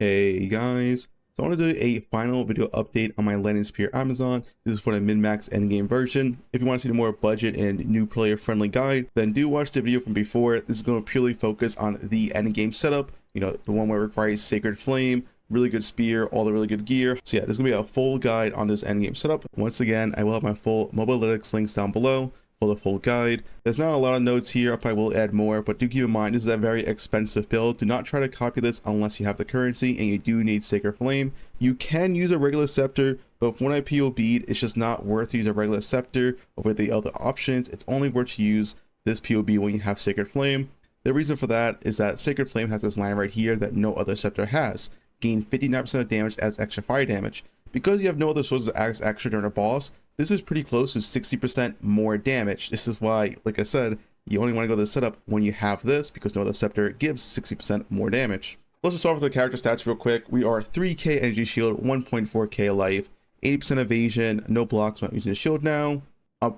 Hey guys, so I want to do a final video update on my landing spear Amazon. This is for the min-max endgame version. If you want to see the more budget and new player friendly guide, then do watch the video from before. This is going to purely focus on the endgame setup, the one where it requires Sacred Flame, really good spear, all the really good gear. So yeah, there's going to be a full guide on this endgame setup. Once again, I will have my full mobile analytics links down below for the full guide. There's not a lot of notes here. I probably will add more, but do keep in mind this is a very expensive build. Do not try to copy this unless you have the currency and you do need Sacred Flame. You can use a regular scepter, but when I POB'd, it's just not worth to use a regular scepter over the other options. It's only worth to use this POB when you have Sacred Flame. The reason for that is that Sacred Flame has this line right here that no other scepter has. Gain 59% of damage as extra fire damage. Because you have no other source of extra during a boss, this is pretty close to 60% more damage. This is why, like I said, you only want to go to the setup when you have this, because no other scepter gives 60% more damage. Let's just start with the character stats real quick. We are 3k energy shield, 1.4k life, 80% evasion, no blocks when I'm using the shield now.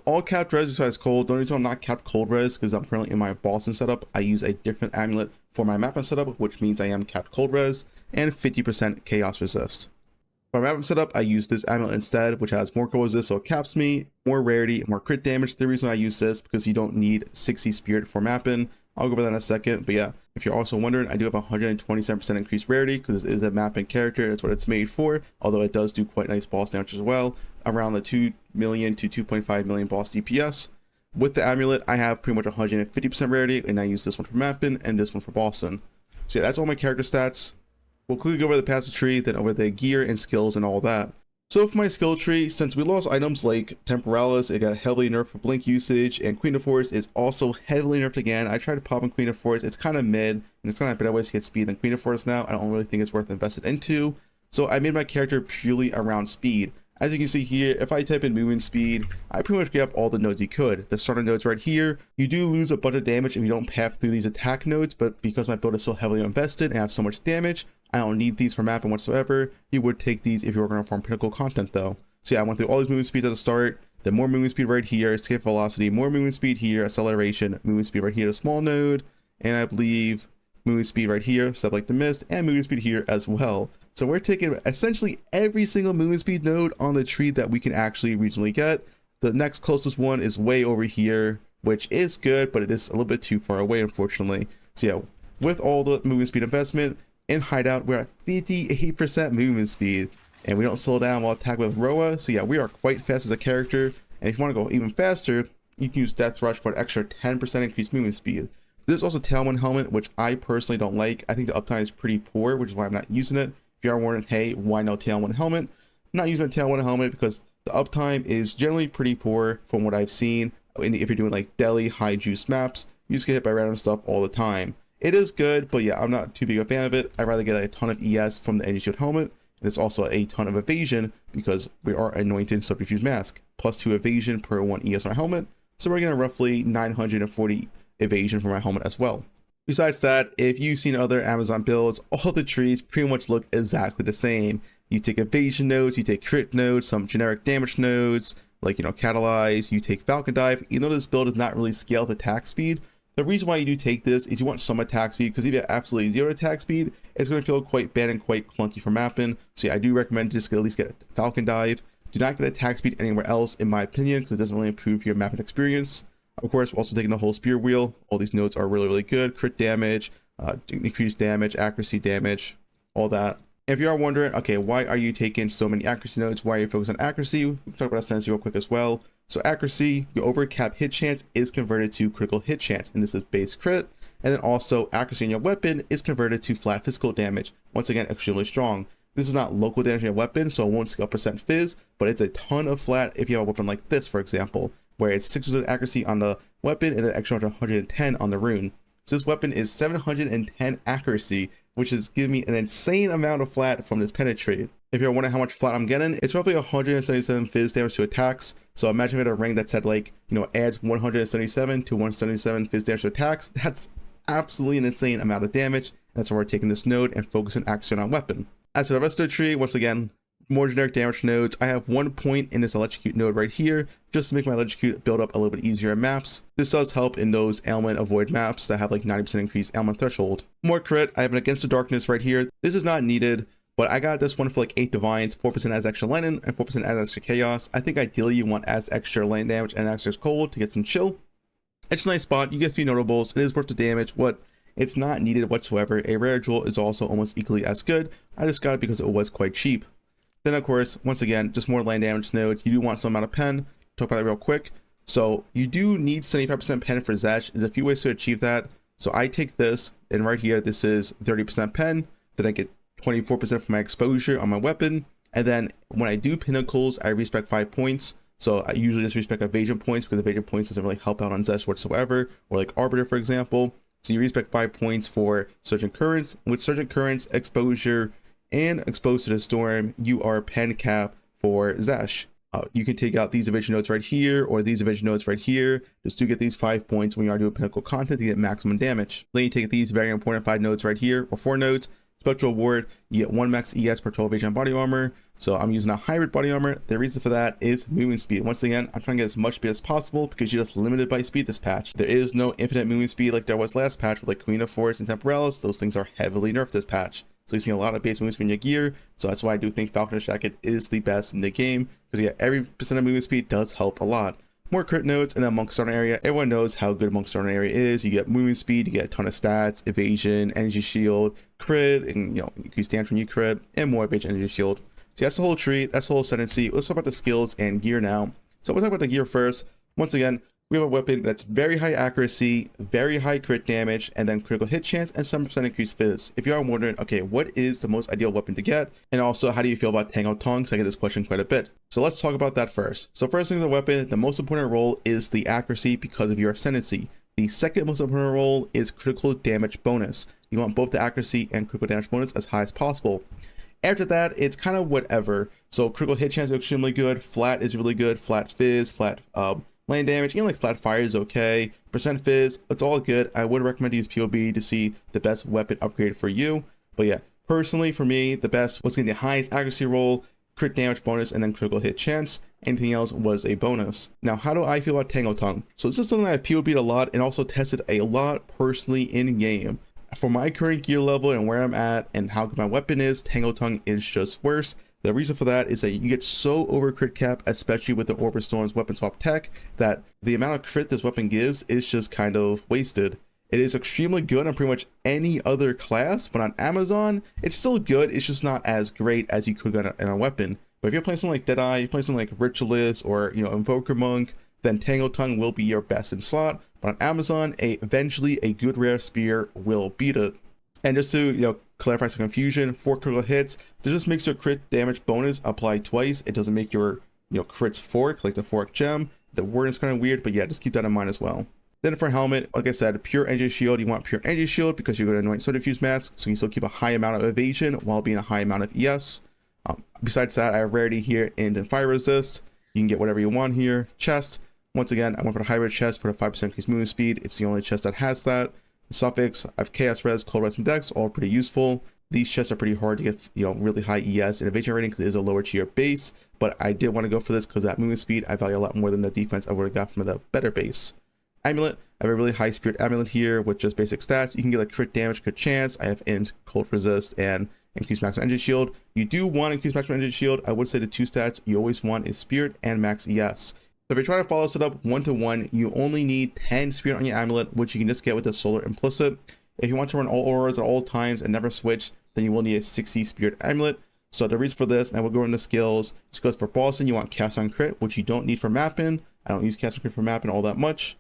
All capped res besides cold. The only reason I'm not capped cold res because I'm currently in my Boston setup. I use a different amulet for my mapping setup, which means I am capped cold res, and 50% chaos resist. For my mapping setup, I use this amulet instead, which has more cold resist, so it caps me, more rarity, more crit damage. The reason I use this because you don't need 60 spirit for mapping. I'll go over that in a second, but yeah, if you're also wondering, I do have 127% increased rarity because it is a mapping character. That's what it's made for, although it does do quite nice boss damage as well, around the 2 million to 2.5 million boss DPS. With the amulet, I have pretty much 150% rarity, and I use this one for mapping and this one for bossing. So yeah, that's all my character stats. We'll quickly go over the passive tree, then over the gear and skills and all that. So for my skill tree, since we lost items like Temporalis, it got heavily nerfed for blink usage, and Queen of Force is also heavily nerfed again. I tried to pop in Queen of Force, it's kind of mid, and it's kind of better ways to get speed than Queen of Force now. I don't really think it's worth investing into. So I made my character purely around speed. As you can see here, if I type in movement speed, I pretty much get up all the nodes you could. The starter nodes right here, you do lose a bunch of damage if you don't path through these attack nodes, but because my build is so heavily invested and I have so much damage, I don't need these for mapping whatsoever. You would take these if you were going to farm pinnacle content though. So yeah, I went through all these movement speeds at the start, then more movement speed right here, escape velocity, more movement speed here, acceleration, movement speed right here, a small node, and I believe movement speed right here, step like the mist, and movement speed here as well. So we're taking essentially every single movement speed node on the tree that we can actually reasonably get. The next closest one is way over here, which is good, but it is a little bit too far away, unfortunately. So yeah, with all the movement speed investment, in hideout, we're at 58% movement speed, and we don't slow down while attack with Roa. So yeah, we are quite fast as a character, and if you want to go even faster, you can use Death Rush for an extra 10% increased movement speed. There's also Tailwind Helmet, which I personally don't like. I think the uptime is pretty poor, which is why I'm not using it. If you are wondering, hey, why no Tailwind Helmet? I'm not using a Tailwind Helmet because the uptime is generally pretty poor from what I've seen. If you're doing like Delhi, high juice maps, you just get hit by random stuff all the time. It is good, but yeah, I'm not too big a fan of it. I'd rather get a ton of ES from the Energy Shield Helmet, and it's also a ton of evasion because we are anointed Subterfuge Mask, plus 2 evasion per 1 ES on our helmet, so we're getting roughly 940 evasion from our helmet as well. Besides that, if you've seen other Amazon builds, all the trees pretty much look exactly the same. You take evasion nodes, you take crit nodes, some generic damage nodes, like, catalyze, you take Falcon Dive. Even though this build is not really scaled to attack speed, the reason why you do take this is you want some attack speed, because if you have absolutely 0 attack speed, it's going to feel quite bad and quite clunky for mapping. So yeah, I do recommend just at least get Falcon Dive. Do not get attack speed anywhere else, in my opinion, because it doesn't really improve your mapping experience. Of course, we're also taking the whole spear wheel. All these nodes are really, really good. Crit damage, increased damage, accuracy damage, all that. If you are wondering, okay, why are you taking so many accuracy nodes? Why are you focused on accuracy? We'll talk about Ascendancy real quick as well. So accuracy, your over cap hit chance is converted to critical hit chance, and this is base crit. And then also accuracy in your weapon is converted to flat physical damage. Once again, extremely strong. This is not local damage in your weapon, so it won't scale percent fizz, but it's a ton of flat if you have a weapon like this, for example, where it's 600 accuracy on the weapon and then extra 110 on the rune. So this weapon is 710 accuracy, which is giving me an insane amount of flat from this penetrate. If you're wondering how much flat I'm getting, it's roughly 177 fizz damage to attacks. So imagine if I had a ring that said like, adds 177 to 177 fizz damage to attacks. That's absolutely an insane amount of damage. That's why we're taking this node and focusing action on weapon. As for the rest of the tree, once again, More generic damage nodes, I have 1 point in this electrocute node right here, just to make my electrocute build up a little bit easier in maps. This does help in those ailment avoid maps that have like 90% increased ailment threshold. More crit, I have an Against the Darkness right here. This is not needed, but I got this one for like 8 divines, 4% as extra lightning, and 4% as extra chaos. I think ideally you want as extra land damage and extra cold to get some chill. It's a nice spot, you get 3 notables, it is worth the damage. It's not needed whatsoever. A rare jewel is also almost equally as good. I just got it because it was quite cheap. Then of course, once again, just more land damage nodes. You do want some amount of pen. Talk about that real quick. So you do need 75% pen for Zesh. There's a few ways to achieve that. So I take this, and right here, this is 30% pen. Then I get 24% for my exposure on my weapon. And then when I do pinnacles, I respec 5 points. So I usually just respec evasion points because evasion points doesn't really help out on Zesh whatsoever, or like Arbiter, for example. So you respec 5 points for Surgent Currents. With Surgent Currents, exposure, and exposed to the storm, you are pen cap for Zesh. You can take out these evasion nodes right here, or these evasion nodes right here, just to get these 5 points when you are doing pinnacle content to get maximum damage. Then you take these very important 5 nodes right here, or 4 nodes. Spectral Ward, you get 1 max ES per 12 evasion body armor. So I'm using a hybrid body armor. The reason for that is movement speed. Once again, I'm trying to get as much speed as possible because you're just limited by speed this patch. There is no infinite movement speed like there was last patch with like Queen of Force and Temporalis. Those things are heavily nerfed this patch. So you're seeing a lot of base movement speed in your gear. So that's why I do think Falconer's Jacket is the best in the game, because yeah, every percent of movement speed does help a lot. More crit nodes, and then Monk Starter Area. Everyone knows how good Monk Starter Area is. You get movement speed, you get a ton of stats, evasion, energy shield, crit, and increase damage when you crit, and more evasion, energy shield. So that's the whole tree, that's the whole ascendancy. Let's talk about the skills and gear now. So we'll talk about the gear first. Once again, we have a weapon that's very high accuracy, very high crit damage, and then critical hit chance and 7% increased fizz. If you are wondering, okay, what is the most ideal weapon to get? And also, how do you feel about Tango Tongue? Because I get this question quite a bit. So let's talk about that first. So first thing, the weapon, the most important role is the accuracy because of your ascendancy. The second most important role is critical damage bonus. You want both the accuracy and critical damage bonus as high as possible. After that, it's kind of whatever. So critical hit chance is extremely good, flat is really good, flat fizz, flat land damage, even like flat fire is okay, percent fizz, it's all good. I would recommend to use POB to see the best weapon upgrade for you. But yeah, personally for me, the best was getting the highest accuracy roll, crit damage bonus, and then critical hit chance. Anything else was a bonus. Now, how do I feel about Tango Tongue? So this is something I've POB'd a lot and also tested a lot personally in game. For my current gear level and where I'm at and how good my weapon is, Tango Tongue is just worse. The reason for that is that you get so over crit cap, especially with the Orb of Storm's weapon swap tech, that the amount of crit this weapon gives is just kind of wasted. It is extremely good on pretty much any other class, but on Amazon, it's still good. It's just not as great as you could get in a weapon. But if you're playing something like Deadeye, you're playing something like Ritualist or Invoker Monk, then Tango Tongue will be your best in slot. But on Amazon, eventually a good rare spear will beat it. And just to clarify some confusion, 4 critical hits, this just makes your crit damage bonus apply twice. It doesn't make your crits fork like the fork gem. The word is kind of weird, but yeah, just keep that in mind as well. Then for helmet, like I said, pure energy shield. You want pure energy shield because you're going to anoint Sword Infused Mask, so you can still keep a high amount of evasion while being a high amount of ES. Besides that, I have rarity here and fire resist. You can get whatever you want here. Chest, once again, I went for the hybrid chest for the 5% increased movement speed. It's the only chest that has that. The suffix, I have Chaos Res, Cold Res, and Dex, all pretty useful. These chests are pretty hard to get, really high ES and evasion rating because it is a lower tier base. But I did want to go for this because that movement speed I value a lot more than the defense I would have got from the better base. Amulet, I have a really high spirit amulet here with just basic stats. You can get like crit damage, crit chance. I have int, cold resist, and increased maximum energy shield. You do want increased maximum energy shield. I would say the 2 stats you always want is spirit and max ES. So if you're trying to follow this up 1-to-1, you only need 10 spirit on your amulet, which you can just get with the solar implicit. If you want to run all auras at all times and never switch, then you will need a 60 spirit amulet. So the reason for this, and I will go into skills, is because for Boston you want cast on crit, which you don't need for mapping. I don't use cast on crit for mapping all that much.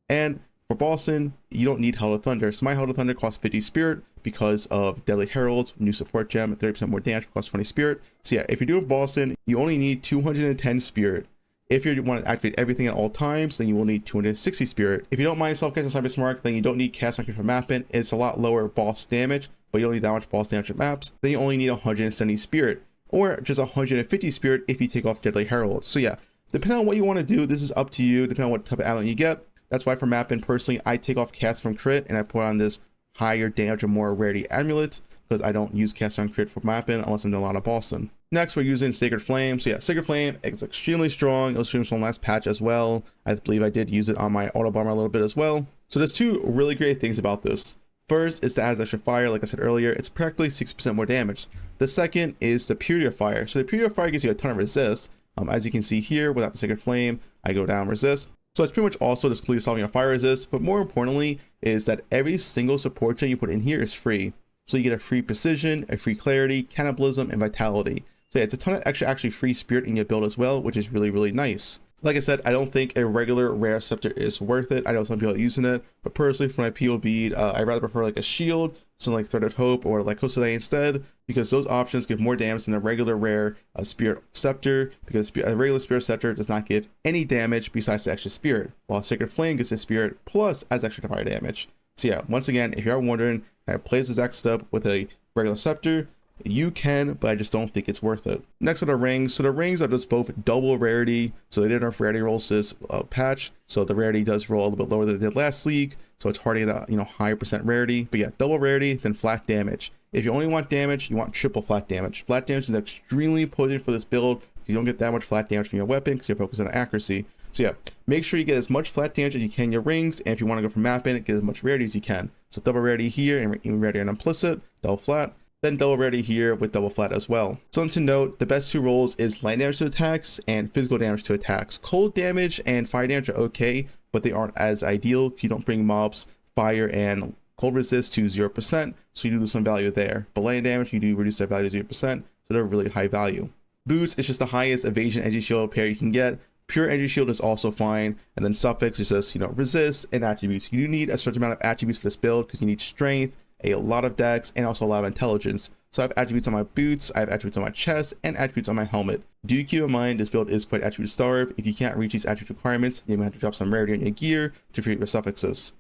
And for Boston, you don't need Hell of Thunder. So my Hell of Thunder costs 50 spirit because of Deadly Herald's new support gem, 30% more damage, costs 20 spirit. So yeah, if you're doing Boston, you only need 210 spirit. If you want to activate everything at all times, then you will need 260 spirit. If you don't mind self-casting Cyber Smart, then you don't need cast on crit for mapping. It's a lot lower boss damage, but you don't need that much boss damage at maps. Then you only need 170 spirit, or just 150 spirit if you take off Deadly Herald. So yeah, depending on what you want to do, this is up to you, depending on what type of amulet you get. That's why for mapping, personally, I take off cast from crit and I put on this higher damage and more rarity amulet because I don't use cast on crit for mapping unless I'm doing a lot of Boston. Next, we're using Sacred Flame. So yeah, Sacred Flame is extremely strong. It was extremely strong last patch as well. I believe I did use it on my auto bomber a little bit as well. So there's two really great things about this. First is to add extra fire. Like I said earlier, it's practically 6% more damage. The second is the Purity of Fire. So the Purity of Fire gives you a ton of resist. As you can see here, without the Sacred Flame, I go down resist. So it's pretty much also just completely solving a fire resist, but more importantly is that every single support chain you put in here is free. So you get a free precision, a free clarity, cannibalism, and vitality. So yeah, it's a ton of actually free spirit in your build as well, which is really, really nice. Like I said, I don't think a regular rare scepter is worth it. I know some people are using it, but personally for my POB, I'd rather prefer like a shield, something like Thread of Hope or like Hosoday instead, because those options give more damage than a regular rare spirit scepter, because a regular spirit scepter does not give any damage besides the extra spirit, while Sacred Flame gives the spirit plus adds extra fire damage. So yeah, once again, if you are wondering, can I play this exact setup with a regular scepter? You can, but I just don't think it's worth it. Next are the rings. So the rings are just both double rarity. So they did nerf rarity rolls this patch. So the rarity does roll a little bit lower than it did last league. So it's hard to get that, higher percent rarity. But yeah, double rarity, then flat damage. If you only want damage, you want triple flat damage. Flat damage is extremely potent for this build. You don't get that much flat damage from your weapon because you're focused on accuracy. So yeah, make sure you get as much flat damage as you can in your rings, and if you want to go for mapping, get as much rarity as you can. So double rarity here, and rarity on implicit, double flat, then double rarity here with double flat as well. Something to note, the best two rolls is light damage to attacks and physical damage to attacks. Cold damage and fire damage are okay, but they aren't as ideal if you don't bring mobs fire and cold resist to 0%, so you do lose some value there. But light damage, you do reduce that value to 0%, so they're really high value. Boots is just the highest evasion energy shield pair you can get. Pure energy shield is also fine, and then suffix is just resist and attributes. You do need a certain amount of attributes for this build because you need strength, a lot of dex, and also a lot of intelligence. So I have attributes on my boots, I have attributes on my chest, and attributes on my helmet. Do keep in mind this build is quite attribute starved. If you can't reach these attribute requirements, you might have to drop some rarity on your gear to create your suffixes.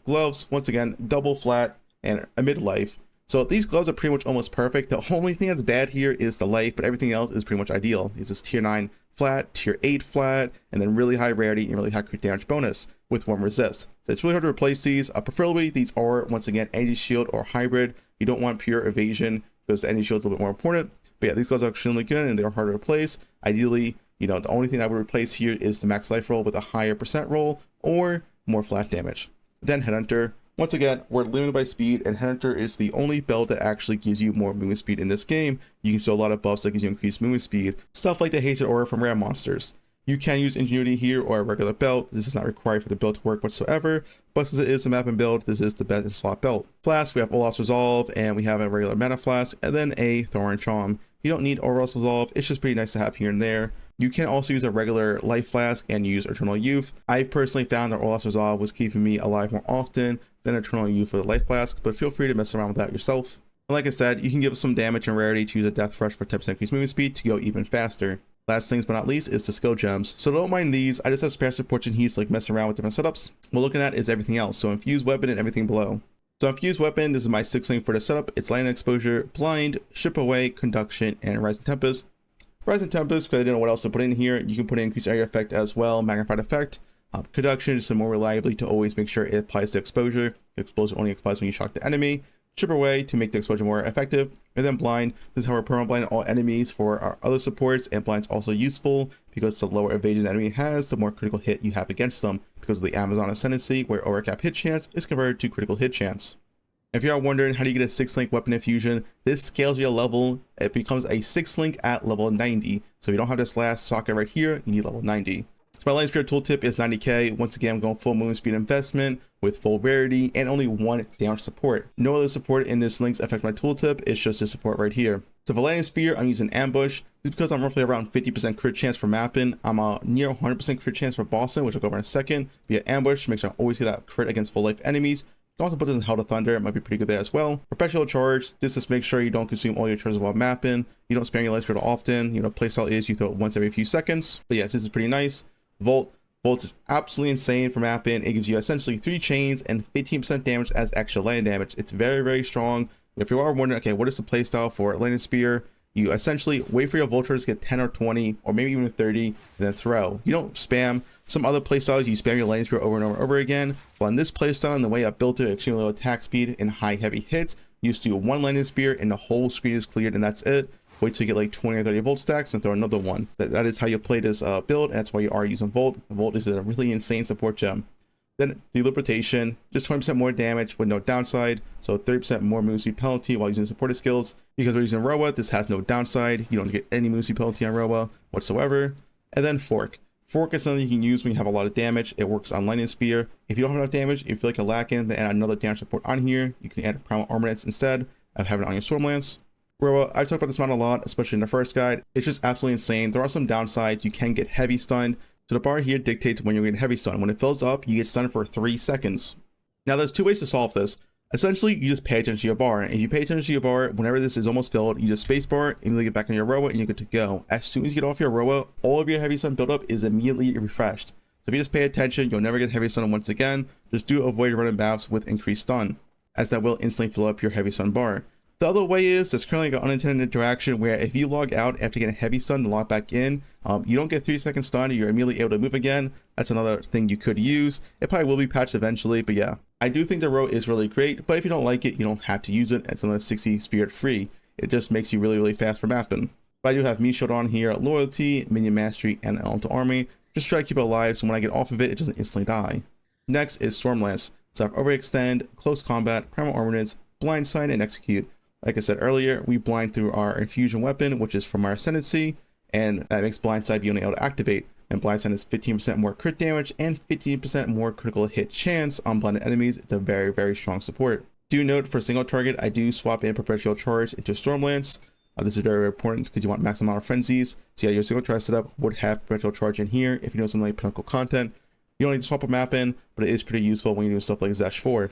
Gloves, once again, double flat and a midlife. So these gloves are pretty much almost perfect. The only thing that's bad here is the life, but everything else is pretty much ideal. It's this tier 9 flat, tier 8 flat, and then really high rarity and really high crit damage bonus with 1 resist. So it's really hard to replace these. Preferably these are, once again, energy shield or hybrid. You don't want pure evasion because the energy shield is a little bit more important. But yeah, these gloves are extremely good and they're hard to replace. Ideally, the only thing I would replace here is the max life roll with a higher percent roll or more flat damage. Then Headhunter. Once again, we're limited by speed, and Headhunter is the only belt that actually gives you more movement speed in this game. You can see a lot of buffs that gives you increased movement speed, stuff like the Hasted Aura from rare monsters. You can use Ingenuity here or a regular belt. This is not required for the build to work whatsoever, but since it is a map and build, this is the best slot belt. Flask, we have Olaf's Resolve, and we have a regular mana flask, and then a Thorn Charm. You don't need Olaf's Resolve, it's just pretty nice to have here and there. You can also use a regular life flask and use Eternal Youth. I personally found that Olaf's Resolve was keeping me alive more often than Eternal Youth for the life flask, but feel free to mess around with that yourself. And like I said, you can give some damage and rarity to use a Death Rush for 10% increased movement speed to go even faster. Last things but not least is the skill gems. So don't mind these, I just have passive Fortune Heats like messing around with different setups. What we're looking at is everything else, so Infused Weapon and everything below. So Infused Weapon, this is my 6th link for the setup. It's Lightning Exposure, Blind, Ship Away, Conduction, and Rising Tempest. Rising Tempest, because I didn't know what else to put in here, you can put in Increased Area Effect as well, Magnified Effect. Conduction, just more reliably to always make sure it applies to exposure. The exposure only applies when you shock the enemy. Chip Away to make the exposure more effective. And then Blind, this is how we're permanent blind all enemies for our other supports, and Blind's also useful because the lower evasion the enemy has, the more critical hit you have against them because of the Amazon Ascendancy, where overcap hit chance is converted to critical hit chance. If you are wondering how do you get a 6-link weapon infusion, this scales your level. It becomes a 6-link at level 90. So if you don't have this last socket right here, you need level 90. So my Lightning Spear tooltip is 90k. Once again, I'm going full movement speed investment with full rarity and only 1 damage support. No other support in this links affect my tooltip. It's just this support right here. So for Lightning Spear, I'm using Ambush. This is because I'm roughly around 50% crit chance for mapping. I'm a near 100% crit chance for bossing, which I'll go over in a second. Via Ambush, make sure I always get that crit against full life enemies. You can also put this in Hell to Thunder, it might be pretty good there as well. Perpetual Charge, this just makes sure you don't consume all your charges while mapping. You don't spam your life spirit often. Playstyle is you throw it once every few seconds. But yes, this is pretty nice. Volt is absolutely insane for mapping. It gives you essentially 3 chains and 15% damage as extra lightning damage. It's very, very strong. If you are wondering, okay, what is the playstyle for Lightning Spear? You essentially wait for your vultures to get 10 or 20 or maybe even 30 and then throw. You don't spam. Some other playstyles you spam your Lightning Spear over and over and over again. But in this playstyle and the way I built it, extremely low attack speed and high heavy hits, you just do 1 Lightning Spear and the whole screen is cleared and that's it. wait till you get like 20 or 30 volt stacks and throw another one. That is how you play this build. That's why you are using Volt. Volt is a really insane support gem. Then Deliberation, just 20% more damage with no downside, so 30% more move speed penalty while using supported skills. Because we're using Roa, this has no downside. You don't get any move speed penalty on Roa whatsoever. And then Fork. Fork is something you can use when you have a lot of damage. It works on Lightning Spear. If you don't have enough damage, if you feel like you're lacking, then add another damage support on here. You can add Primal Armaments instead of having it on your Stormlance. Roa, I've talked about this mod a lot, especially in the first guide. It's just absolutely insane. There are some downsides. You can get heavy stunned. So the bar here dictates when you're getting heavy stun. When it fills up, you get stunned for 3 seconds. Now there's 2 ways to solve this. Essentially, you just pay attention to your bar. And if you pay attention to your bar, whenever this is almost filled, you just space bar and you get back on your Roa and you're good to go. As soon as you get off your Roa, all of your heavy stun buildup is immediately refreshed. So if you just pay attention, you'll never get heavy stun once again. Just do avoid running maps with increased stun, as that will instantly fill up your heavy stun bar. The other way is there's currently an unintended interaction where if you log out after getting heavy stun and log back in, you don't get 3-second stun, you're immediately able to move again. That's another thing you could use. It probably will be patched eventually, but yeah. I do think the Roa is really great, but if you don't like it, you don't have to use it. It's another 60 spirit free. It just makes you really, really fast for mapping. But I do have Meat Shield on here, Loyalty, Minion Mastery, and Elemental Army. Just try to keep it alive so when I get off of it, it doesn't instantly die. Next is Stormlance. So I have Overextend, Close Combat, Primal Armaments, Blindside, and Execute. Like I said earlier, we blind through our infusion weapon, which is from our Ascendancy, and that makes Blindside be only able to activate. And Blindside is 15% more crit damage and 15% more critical hit chance on blinded enemies. It's a very, very strong support. Do note for single target, I do swap in Perpetual Charge into Stormlance. This is very, very important because you want maximum amount of frenzies. So yeah, your single target setup would have Perpetual Charge in here. If you know something like Pinnacle content, you don't need to swap a map in, but it is pretty useful when you're doing stuff like Zesh 4.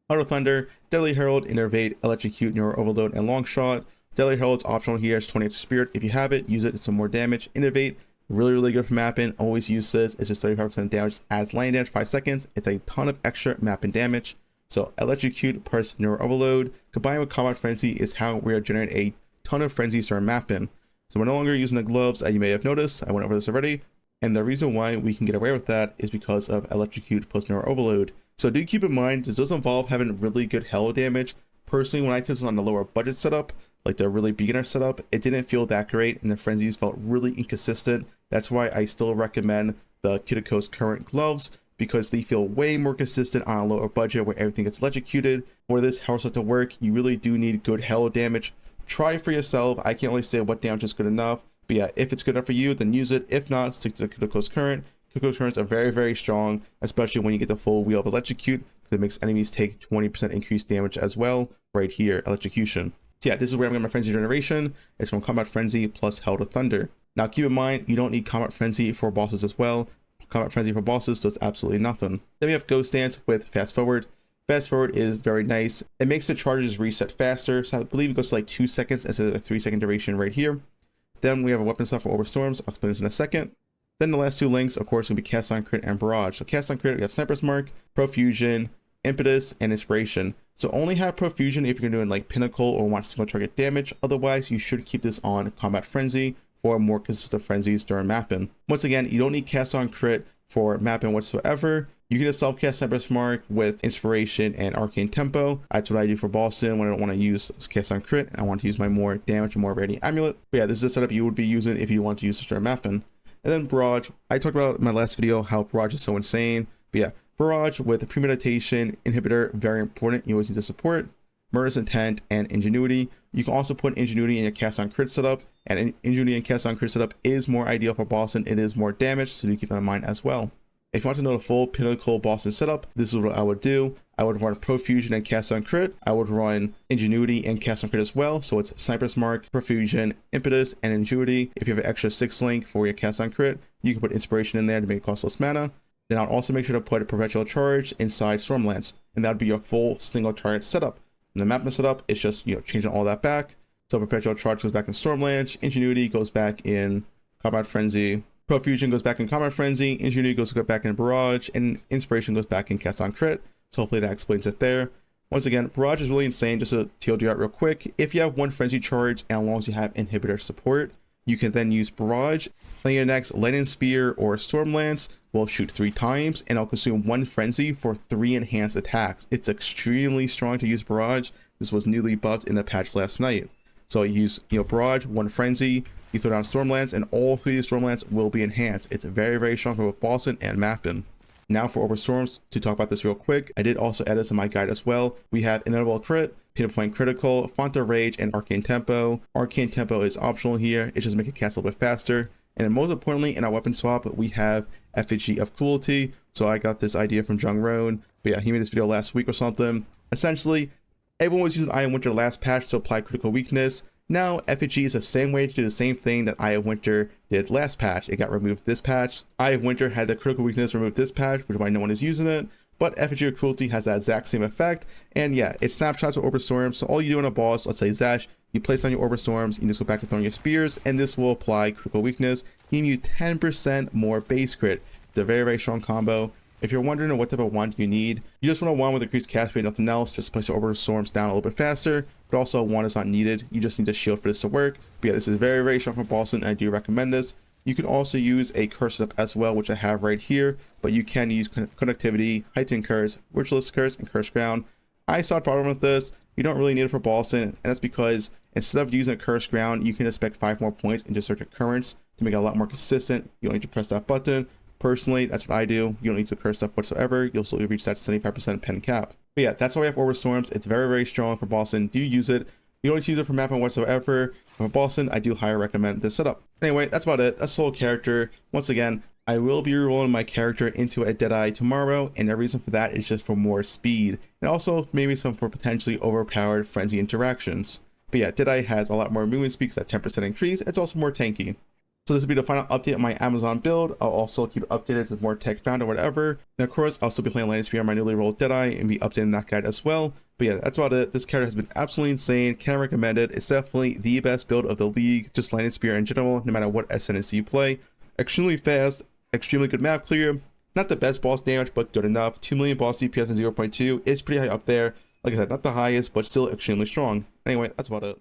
Auto Thunder, Deadly Herald, Innervate, Electrocute, Neuro Overload, and Long Shot. Deadly Herald's optional here. It's 20 extra spirit. If you have it, use it. It's some more damage. Innervate, really, really good for mapping. Always use this. It's just 35% damage as lightning damage, 5 seconds. It's a ton of extra mapping damage. So Electrocute plus Neuro Overload combined with Combat Frenzy is how we are generating a ton of frenzies during mapping. So we're no longer using the gloves, as you may have noticed. I went over this already. And the reason why we can get away with that is because of Electrocute plus Neuro Overload. So do keep in mind, this does involve having really good halo damage. Personally, when I tested on the lower budget setup, like the really beginner setup, it didn't feel that great and the frenzies felt really inconsistent. That's why I still recommend the Kitako's current gloves, because they feel way more consistent on a lower budget where everything gets electrocuted. For this halo set to work, you really do need good halo damage. Try it for yourself. I can't really say what damage is good enough, but yeah, if it's good enough for you, then use it. If not, stick to the Kitako's current. Kitako's currents are very, very strong, especially when you get the full wheel of Electrocute, because it makes enemies take 20% increased damage as well. Right here, Electrocution. So yeah, this is where I'm getting my Frenzy generation. It's from Combat Frenzy plus Hell to Thunder. Now keep in mind, you don't need Combat Frenzy for bosses as well. Combat Frenzy for bosses does absolutely nothing. Then we have Ghost Dance with Fast Forward. Fast Forward is very nice. It makes the charges reset faster, so I believe it goes to like 2 seconds instead of a 3-second duration right here. Then we have a weapon slot for Overstorms. I'll explain this in a second. Then the last 2 links, of course, will be Cast on Crit and Barrage. So Cast on Crit, we have Sniper's Mark, Profusion, Impetus, and Inspiration. So only have Profusion if you're doing like Pinnacle or want single target damage. Otherwise, you should keep this on Combat Frenzy for more consistent frenzies during mapping. Once again, you don't need Cast on Crit for mapping whatsoever. You can just self-cast Sniper's Mark with Inspiration and Arcane Tempo. That's what I do for Boston when I don't want to use Cast on Crit. I want to use my more damage and more Radiant Amulet. But yeah, this is the setup you would be using if you want to use this during mapping. And then Barrage. I talked about in my last video how Barrage is so insane. But yeah, Barrage with Premeditation, Inhibitor, very important. You always need to support. Murderous Intent, and Ingenuity. You can also put Ingenuity in your Cast on Crit setup, and Ingenuity and Cast on Crit setup is more ideal for Boston. It is more damage, so do keep that in mind as well. If you want to know the full Pinnacle Boston setup, this is what I would do. I would run Profusion and Cast on Crit. I would run Ingenuity and Cast on Crit as well. So it's Sniper's Mark, Profusion, Impetus, and Ingenuity. If you have an extra 6 link for your Cast on Crit, you can put Inspiration in there to make it cost less mana. Then I'll also make sure to put a Perpetual Charge inside Stormlance, and that would be your full single target setup. And the mapping setup, it's just, changing all that back. So Perpetual Charge goes back in Stormlance, Ingenuity goes back in Combat Frenzy, Profusion goes back in Combat Frenzy, Ingenuity goes back in Barrage, and Inspiration goes back in Cast on Crit. So hopefully that explains it there. Once again, Barrage is really insane. Just to TLD out real quick, if you have 1 Frenzy Charge, and as long as you have Inhibitor support, you can then use Barrage. Then your next Lightning Spear or Stormlance will shoot 3 times, and it'll consume 1 Frenzy for 3 enhanced attacks. It's extremely strong to use Barrage. This was newly buffed in a patch last night. So you use, Barrage, 1 Frenzy, you throw down Stormlance, and all 3 Stormlance will be enhanced. It's very, very strong for both bossing and mapping. Now for Orb of Storms, to talk about this real quick, I did also add this in my guide as well. We have Inevitable Crit, Pinpoint Critical, Font of Rage, and Arcane Tempo. Arcane Tempo is optional here, it just makes it cast a little bit faster. And then most importantly, in our weapon swap, we have Effigy of Cruelty. So I got this idea from Jung Roan, but yeah, he made this video last week or something. Essentially, everyone was using Eye of Winter last patch to apply critical weakness. Now, Effigy is the same way to do the same thing that Eye of Winter did last patch. It got removed this patch. Eye of Winter had the critical weakness removed this patch, which is why no one is using it. But Effigy of Cruelty has that exact same effect. And yeah, it snapshots with Orb of Storms. So all you do on a boss, let's say Zash, you place on your Orb of Storms, you just go back to throwing your spears, and this will apply critical weakness, giving you 10% more base crit. It's a very, very strong combo. If you're wondering what type of wand you need, you just want a wand with increased cast rate, nothing else. Just place your Orb of Storms down a little bit faster, but also a wand is not needed. You just need a shield for this to work. But yeah, this is very, very strong for bossing, and I do recommend this. You can also use a curse up as well, which I have right here, but you can use Conductivity, Heightened Curse, Ritualist Curse, and Curse Ground. I saw a problem with this. You don't really need it for bossing, and that's because instead of using a Curse Ground, you can expect 5 more points into Surge of Currents to make it a lot more consistent. You don't need to press that button. Personally, that's what I do. You don't need to curse stuff whatsoever. You'll still reach that 75% pen cap. But yeah, that's why we have Orb of Storms. It's very, very strong for bossing. Do use it. You don't need to use it for mapping whatsoever. For bossing, I do highly recommend this setup. Anyway, that's about it. That's the whole character. Once again, I will be rerolling my character into a Deadeye tomorrow, and the reason for that is just for more speed, and also maybe some for potentially overpowered frenzy interactions. But yeah, Deadeye has a lot more movement speed, that 10% increase. It's also more tanky. So this will be the final update on my Amazon build. I'll also keep it updated as more tech found or whatever. And of course, I'll still be playing Landing Spear on my newly rolled Deadeye and be updating that guide as well. But yeah, that's about it. This character has been absolutely insane. Can't recommend it. It's definitely the best build of the league. Just Landing Spear in general, no matter what SNS you play. Extremely fast, extremely good map clear. Not the best boss damage, but good enough. 2 million boss DPS and 0.2 is pretty high up there. Like I said, not the highest, but still extremely strong. Anyway, that's about it.